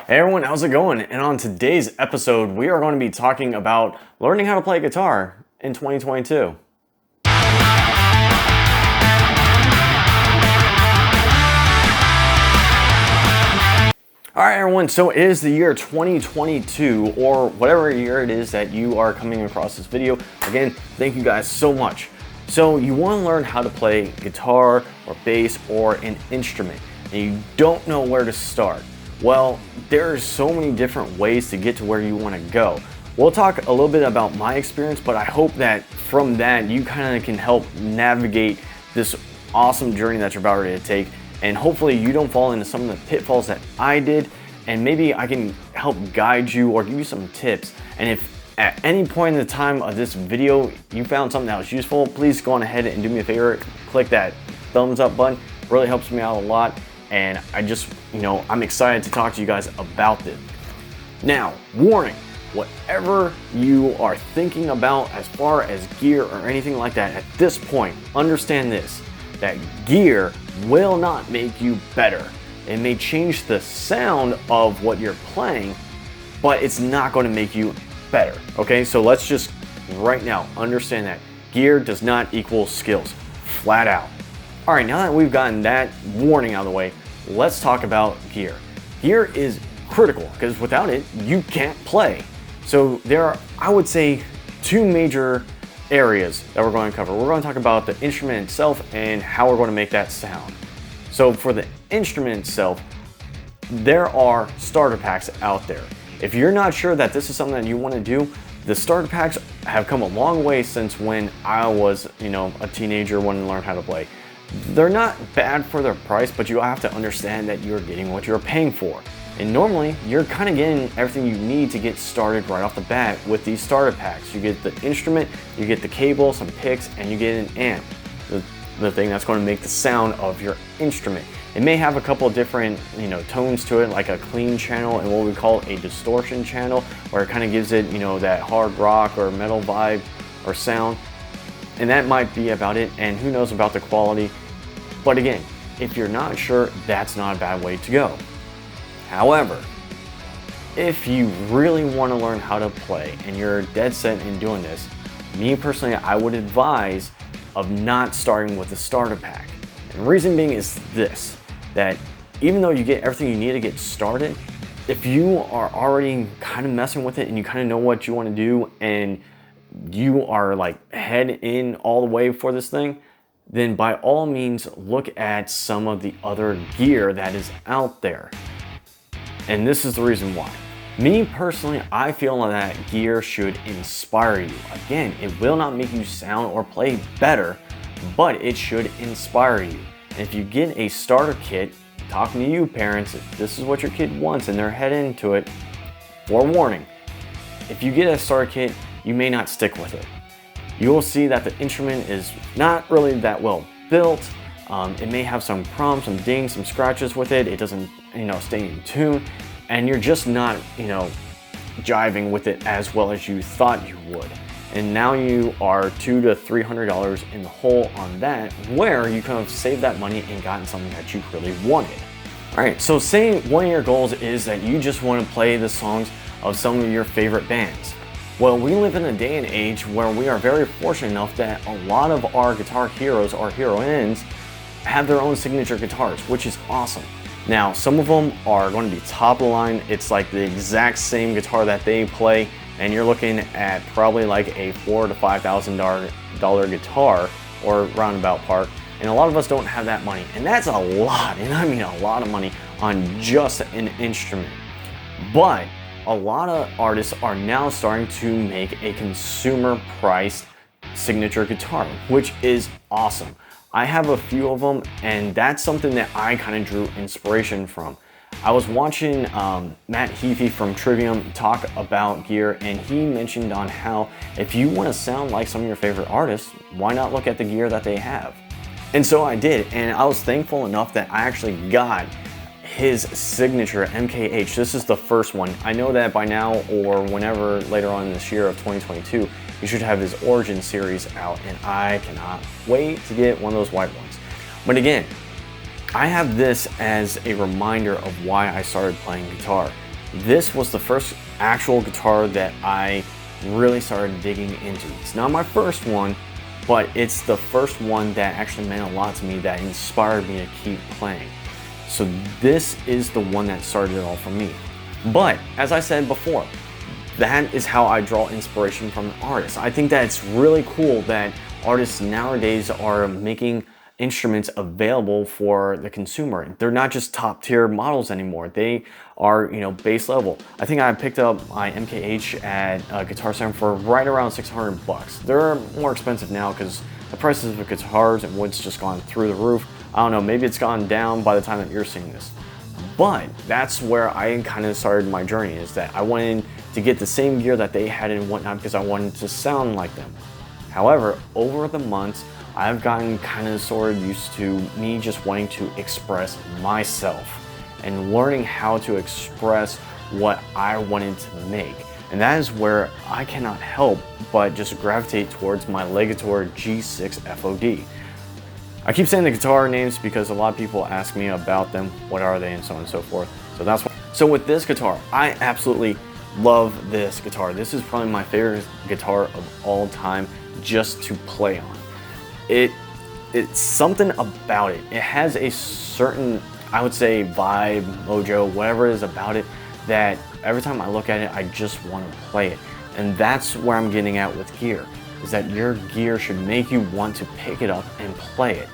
Hey everyone, how's it going? And on today's episode, we are going to be talking about learning how to play guitar in 2022. Alright everyone, so it is the year 2022, or whatever year it is that you are coming across this video. Again, thank you guys so much. So you want to learn how to play guitar or bass or an instrument, and you don't know where to start. Well, there's so many different ways to get to where you want to go. We'll talk a little bit about my experience, but I hope that from that you kind of can help navigate this awesome journey that you're about ready to take, and hopefully you don't fall into some of the pitfalls that I did, and maybe I can help guide you or give you some tips. And if at any point in the time of this video you found something that was useful, please go on ahead and do me a favor, click that thumbs up button. It really helps me out a lot. And I just, I'm excited to talk to you guys about this. Now, warning, whatever you are thinking about as far as gear or anything like that at this point, understand this, that gear will not make you better. It may change the sound of what you're playing, but it's not going to make you better. Okay, so let's just right now understand that gear does not equal skills, flat out. All right, now that we've gotten that warning out of the way, let's talk about gear. Gear is critical because without it, you can't play. So there are, I would say, two major areas that we're going to cover. We're going to talk about the instrument itself and how we're going to make that sound. So for the instrument itself, there are starter packs out there. If you're not sure that this is something that you want to do, the starter packs have come a long way since when I was, a teenager wanting to learn how to play. They're not bad for their price, but you have to understand that you're getting what you're paying for. And normally, you're kind of getting everything you need to get started right off the bat with these starter packs. You get the instrument, you get the cable, some picks, and you get an amp. The thing that's going to make the sound of your instrument. It may have a couple of different, tones to it, like a clean channel and what we call a distortion channel, where it kind of gives it, that hard rock or metal vibe or sound. And that might be about it, and who knows about the quality. But again, if you're not sure, that's not a bad way to go. However, if you really want to learn how to play and you're dead set in doing this, me personally, I would advise of not starting with the starter pack. And the reason being is this, that even though you get everything you need to get started, if you are already kind of messing with it and you kind of know what you want to do and you are like head in all the way for this thing, then by all means look at some of the other gear that is out there. And this is the reason why. Me personally, I feel that gear should inspire you. Again, it will not make you sound or play better, but it should inspire you. And if you get a starter kit, talking to you parents, if this is what your kid wants and they're head into it, forewarning, if you get a starter kit, you may not stick with it. You will see that the instrument is not really that well built. It may have some problems, some dings, some scratches with it. It doesn't, stay in tune, and you're just not, jiving with it as well as you thought you would. And now you are $200 to $300 in the hole on that, where you could have saved that money and gotten something that you really wanted. All right, so say one of your goals is that you just want to play the songs of some of your favorite bands. Well, we live in a day and age where we are very fortunate enough that a lot of our guitar heroes or heroines have their own signature guitars, which is awesome. Now, some of them are going to be top of the line. It's like the exact same guitar that they play, and you're looking at probably like a $4,000 to $5,000 guitar or roundabout part. And a lot of us don't have that money, and that's a lot, and I mean a lot of money on just an instrument. But a lot of artists are now starting to make a consumer priced signature guitar, which is awesome. I have a few of them, and that's something that I kind of drew inspiration from. I was watching Matt Heafy from Trivium talk about gear, and he mentioned on how if you want to sound like some of your favorite artists, why not look at the gear that they have? And so I did, and I was thankful enough that I actually got his signature MKH. This is the first one. I know that by now or whenever later on this year of 2022, you should have his Origin series out, and I cannot wait to get one of those white ones. But again, I have this as a reminder of why I started playing guitar. this was the first actual guitar that I really started digging into. It's not my first one, but it's the first one that actually meant a lot to me, that inspired me to keep playing. So this is the one that started it all for me. But as I said before, that is how I draw inspiration from artists. I think that it's really cool that artists nowadays are making instruments available for the consumer. They're not just top tier models anymore. They are, base level. I think I picked up my MKH at Guitar Center for right around 600 bucks. They're more expensive now because the prices of guitars and wood's just gone through the roof. I don't know, maybe it's gone down by the time that you're seeing this. But that's where I kind of started my journey, is that I wanted to get the same gear that they had and whatnot because I wanted to sound like them. However, over the months, I've gotten kind of sort of used to me just wanting to express myself and learning how to express what I wanted to make. And that is where I cannot help but just gravitate towards my Legator G6 FOD. I keep saying the guitar names because a lot of people ask me about them, what are they, and so on and so forth. So that's why. So with this guitar, I absolutely love this guitar. This is probably my favorite guitar of all time just to play on. It's something about it. It has a certain, I would say, vibe, mojo, whatever it is about it, that every time I look at it, I just want to play it. And that's where I'm getting at with gear, is that your gear should make you want to pick it up and play it.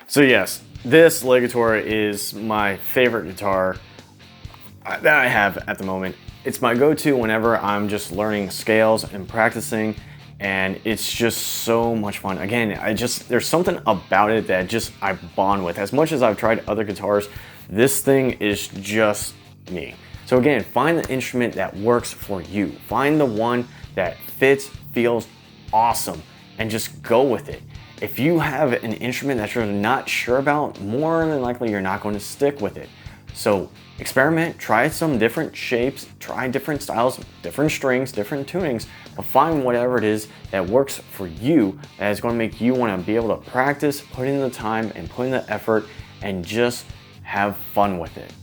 So yes, this Legator is my favorite guitar that I have at the moment. It's my go-to whenever I'm just learning scales and practicing, and it's just so much fun. Again, there's something about it that just I bond with. As much as I've tried other guitars, this thing is just me. So again, find the instrument that works for you. Find the one that fits, feels awesome, and just go with it. If you have an instrument that you're not sure about, more than likely you're not going to stick with it. So experiment, try some different shapes, try different styles, different strings, different tunings, but find whatever it is that works for you, that is going to make you want to be able to practice, put in the time and put in the effort, and just have fun with it.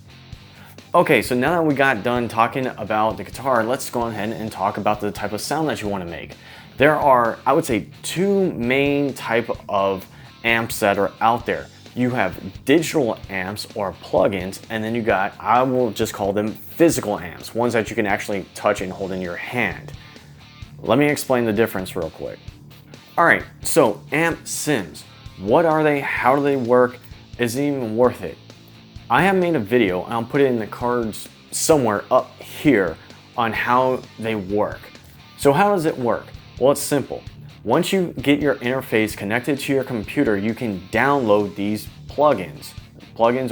Okay, so now that we got done talking about the guitar, let's go ahead and talk about the type of sound that you want to make. There are, I would say, two main type of amps that are out there. You have digital amps or plugins, and then you got, I will just call them physical amps, ones that you can actually touch and hold in your hand. Let me explain the difference real quick. All right, so amp sims. What are they? How do they work? Is it even worth it? I have made a video, and I'll put it in the cards somewhere up here, on how they work. So how does it work? Well, it's simple. Once you get your interface connected to your computer, you can download these plugins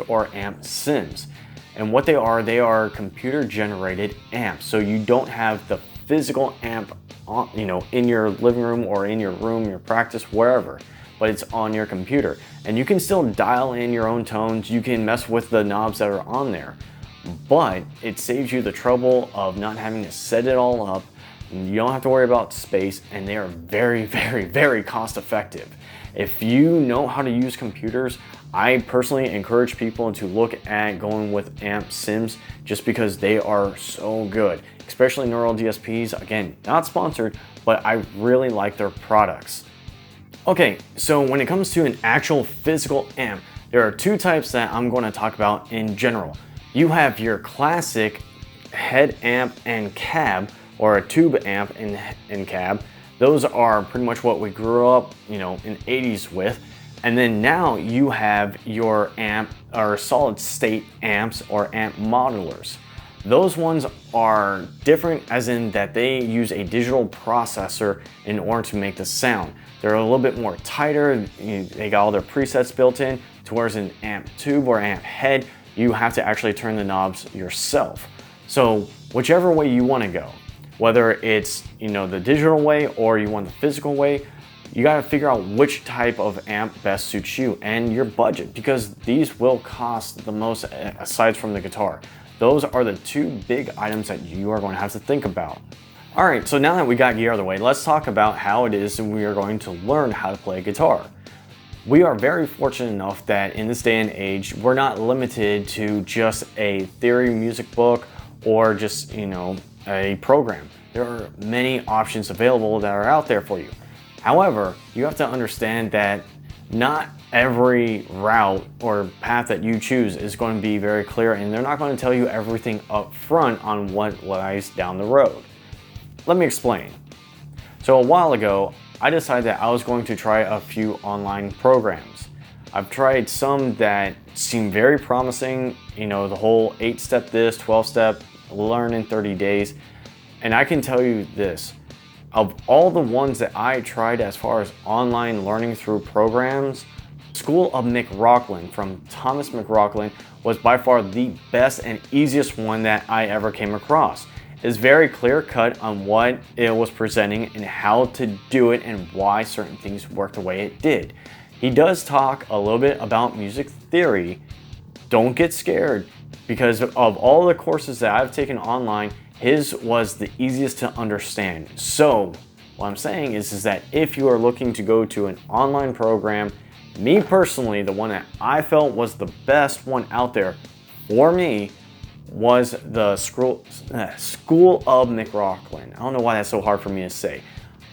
or amp sims. And what they are computer generated amps. So you don't have the physical amp on, in your living room or in your room, your practice, wherever, but it's on your computer. And you can still dial in your own tones. You can mess with the knobs that are on there, but it saves you the trouble of not having to set it all up. You don't have to worry about space, and they are very, very, very cost effective. If you know how to use computers, I personally encourage people to look at going with amp sims just because they are so good, especially Neural DSPs. Again, not sponsored, but I really like their products. Okay, so when it comes to an actual physical amp, there are two types that I'm going to talk about in general. You have your classic head amp and cab, or a tube amp and cab. Those are pretty much what we grew up, in the 80s with. And then now you have your amp or solid state amps or amp modelers. Those ones are different as in that they use a digital processor in order to make the sound. They're a little bit more tighter. They got all their presets built in, towards an amp tube or amp head, you have to actually turn the knobs yourself. So whichever way you want to go, whether it's the digital way or you want the physical way, you got to figure out which type of amp best suits you and your budget, because these will cost the most aside from the guitar. Those are the two big items that you are going to have to think about. All right, so now that we got gear out of the way, let's talk about how it is we are going to learn how to play guitar. We are very fortunate enough that in this day and age, we're not limited to just a theory music book or just, a program. There are many options available that are out there for you. However, you have to understand that not every route or path that you choose is going to be very clear, and they're not going to tell you everything up front on what lies down the road. Let me explain. So a while ago, I decided that I was going to try a few online programs. I've tried some that seem very promising, the whole 8-step this, 12-step, learn in 30 days. And I can tell you this, of all the ones that I tried as far as online learning through programs, School of McRocklin from Thomas McRocklin was by far the best and easiest one that I ever came across. It's very clear cut on what it was presenting and how to do it and why certain things worked the way it did. He does talk a little bit about music theory. Don't get scared, because of all the courses that I've taken online, his was the easiest to understand. So what I'm saying is that if you are looking to go to an online program, me personally, the one that I felt was the best one out there for me was the School of McRocklin. I don't know why that's so hard for me to say.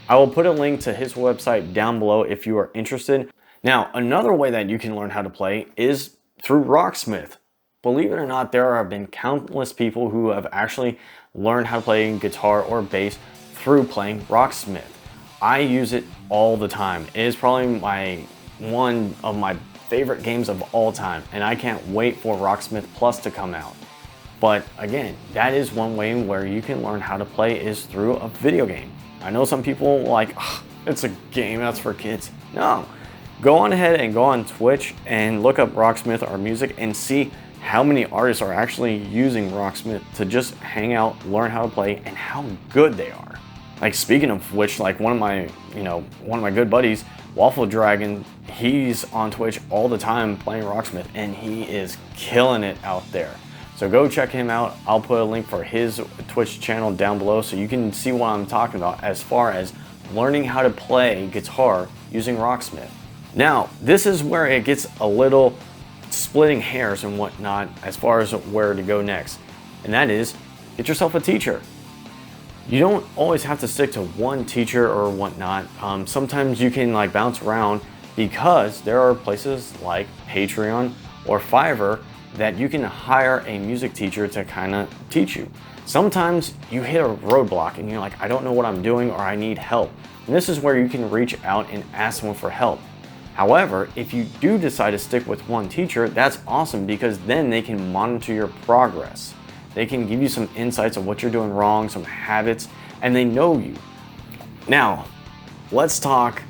I will put a link to his website down below if you are interested. Now, another way that you can learn how to play is through Rocksmith. Believe it or not, there have been countless people who have actually learned how to play guitar or bass through playing Rocksmith. I use it all the time. It is probably one of my favorite games of all time, and I can't wait for Rocksmith Plus to come out. But again, that is one way where you can learn how to play is through a video game. I know some people like, it's a game, that's for kids. No, go on ahead and go on Twitch and look up Rocksmith or music and see how many artists are actually using Rocksmith to just hang out, learn how to play, and how good they are. Like, speaking of which, like one of my good buddies, Waffle Dragon, he's on Twitch all the time playing Rocksmith, and he is killing it out there. So go check him out. I'll put a link for his Twitch channel down below so you can see what I'm talking about as far as learning how to play guitar using Rocksmith. Now, this is where it gets a little splitting hairs and whatnot as far as where to go next, and that is get yourself a teacher. You don't always have to stick to one teacher or whatnot. Sometimes you can bounce around, because there are places like Patreon or Fiverr that you can hire a music teacher to kind of teach you. Sometimes you hit a roadblock and you're like, I don't know what I'm doing, or I need help. And this is where you can reach out and ask someone for help. However, if you do decide to stick with one teacher, that's awesome, because then they can monitor your progress. They can give you some insights of what you're doing wrong, some habits, and they know you. Now, let's talk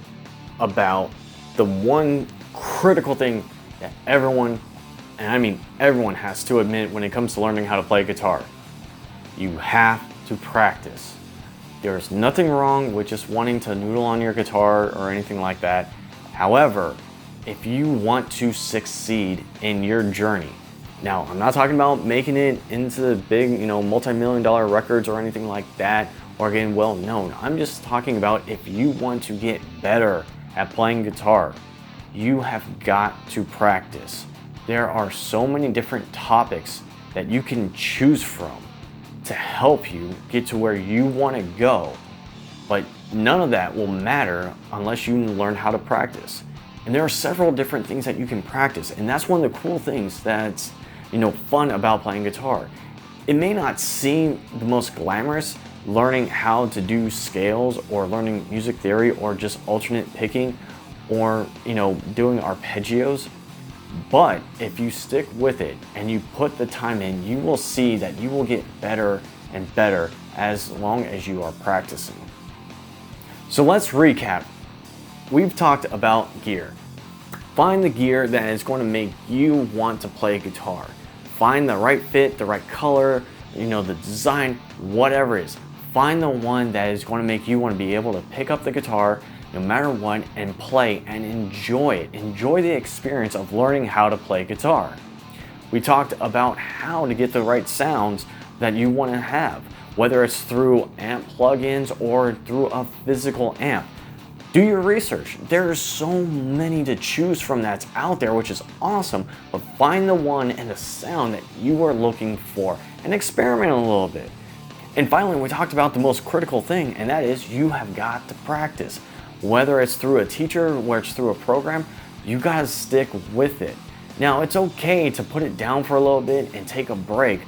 about the one critical thing that everyone, and I mean everyone, has to admit when it comes to learning how to play guitar. You have to practice. There's nothing wrong with just wanting to noodle on your guitar or anything like that. However, if you want to succeed in your journey, now I'm not talking about making it into the big, multi-million-dollar records or anything like that, or getting well known. I'm just talking about if you want to get better at playing guitar, you have got to practice. There are so many different topics that you can choose from to help you get to where you want to go. But none of that will matter unless you learn how to practice. And there are several different things that you can practice, and that's one of the cool things that's fun about playing guitar. It may not seem the most glamorous, learning how to do scales or learning music theory or just alternate picking or doing arpeggios, but if you stick with it and you put the time in, you will see that you will get better and better as long as you are practicing. So let's recap. We've talked about gear. Find the gear that is going to make you want to play guitar. Find the right fit, the right color, the design, whatever it is. Find the one that is going to make you want to be able to pick up the guitar, no matter what, and play and enjoy it. Enjoy the experience of learning how to play guitar. We talked about how to get the right sounds that you want to have, whether it's through amp plugins or through a physical amp. Do your research. There's so many to choose from that's out there, which is awesome, but find the one and the sound that you are looking for and experiment a little bit. And finally, we talked about the most critical thing, and that is you have got to practice. Whether it's through a teacher, whether it's through a program, you gotta stick with it. Now, it's okay to put it down for a little bit and take a break,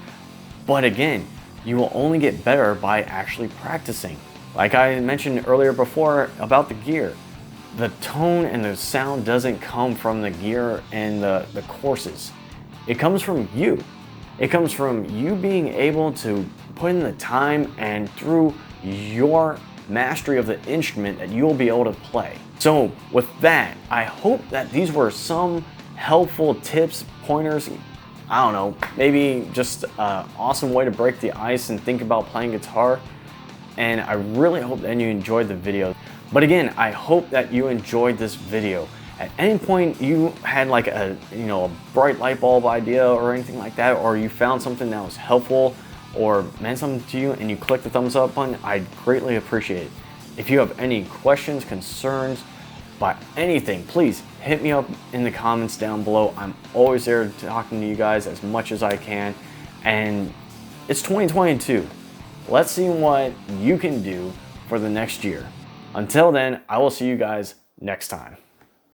but again, you will only get better by actually practicing. Like I mentioned earlier before about the gear, the tone and the sound doesn't come from the gear and the courses. It comes from you. It comes from you being able to put in the time and through your mastery of the instrument that you'll be able to play. So with that, I hope that these were some helpful tips, pointers, I don't know, maybe just an awesome way to break the ice and think about playing guitar. And I really hope that you enjoyed the video. But again, I hope that you enjoyed this video. At any point you had like a bright light bulb idea or anything like that, or you found something that was helpful or meant something to you and you click the thumbs up button, I'd greatly appreciate it. If you have any questions, concerns about anything, please hit me up in the comments down below. I'm always there talking to you guys as much as I can. And it's 2022. Let's see what you can do for the next year. Until then, I will see you guys next time.